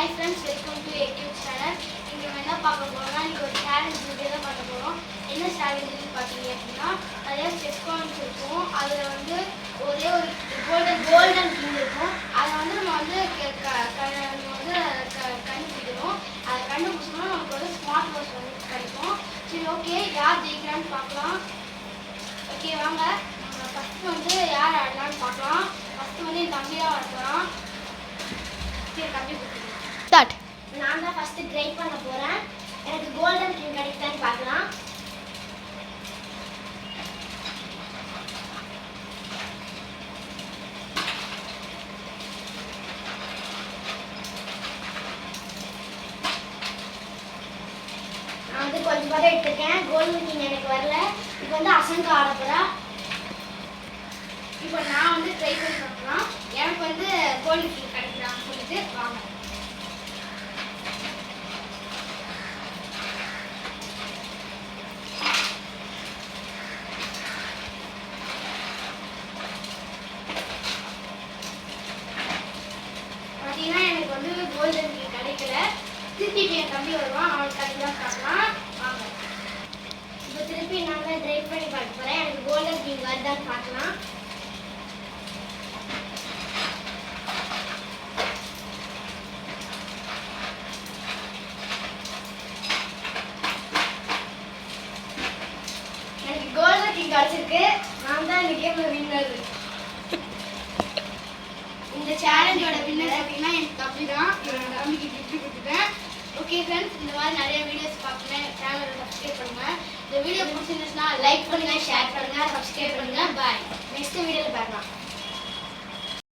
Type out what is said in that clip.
Hi friends, welcome to AQ channel. இங்க என்ன பார்க்க போறோம்னா இன்னைக்கு ஒரு சேலஞ்ச் வீடியோ தான் பண்ண போறோம். என்ன சேலஞ்சுன்னு பார்த்தீங்க அப்படின்னா நிறைய செஸ் காயின்ஸ் இருக்கும். அதுல வந்து ஒரே ஒரு கோல்டன் கிங் இருக்கும். அதை வந்து நம்ம வந்து கண்டுபிடிக்கணும். அதை கண்டுபிடிச்சோம்னா நமக்கு வந்து ஸ்மார்ட் வாட்ச் வந்து கிடைக்கும். சரி ஓகே, யார் ஜெயிக்கிறான்னு பார்க்கலாம். ஓகே வாங்க, நம்ம ஃபர்ஸ்ட் வந்து யார் ஆடலான்னு பார்க்கலாம். ஃபர்ஸ்ட் வந்து என் தம்பி தான் வரலாம். சரி தம்பி ஸ்டார்ட். நான் தான் ஃபர்ஸ்ட் ட்ரை பண்ண போறேன். எனக்கு கோல்டன் கிங் கிடைக்குதான்னு பார்க்கலாம். நான் வந்து கொஞ்சம் படம் எடுத்துருக்கேன். கோல்டன் கிங் எனக்கு வரல. இப்போ வந்து அசங்கா ஆட போறா. இப்போ நான் வந்து ட்ரை பண்ணி பார்க்கலாம். எனக்கு வந்து கோல்டன் கிங் கிடைக்குதான்னு சொல்லிட்டு வாங்க. பார்த்தீங்கன்னா எனக்கு வந்து கோல்டன் கிங் கிடைக்கல. திருப்பி என் தம்பி வருவான், அவனுக்கு கிடைக்குதான் பார்க்கலாம் வாங்க. இப்போ திருப்பி நான் தான் ட்ரை பண்ணி பார்க்க போறேன். எனக்கு கோல்டன் கிங் வருதான்னு பார்க்கலாம். எனக்கு கோல்டன் கிங் கிடைச்சிருக்கு. நான் தான் இந்த கேம்ல வின்னர். இந்த சேலஞ்சோட வின்னர் பார்த்தீங்கன்னா என் தம்பி தான். இவனோட தம்பிக்கு கிஃப்ட் கொடுத்துட்டேன். ஓகே ஃப்ரெண்ட்ஸ், இந்த மாதிரி நிறைய வீடியோஸ் பார்க்கணும். சேனலை சப்ஸ்கிரைப் பண்ணுங்க. இந்த வீடியோ பிடிச்சிருந்துச்சுன்னா லைக் பண்ணுங்க, ஷேர் பண்ணுங்க, சப்ஸ்கிரைப் பண்ணுங்க. பாய். நெக்ஸ்ட் வீடியோல பார்க்கலாம்.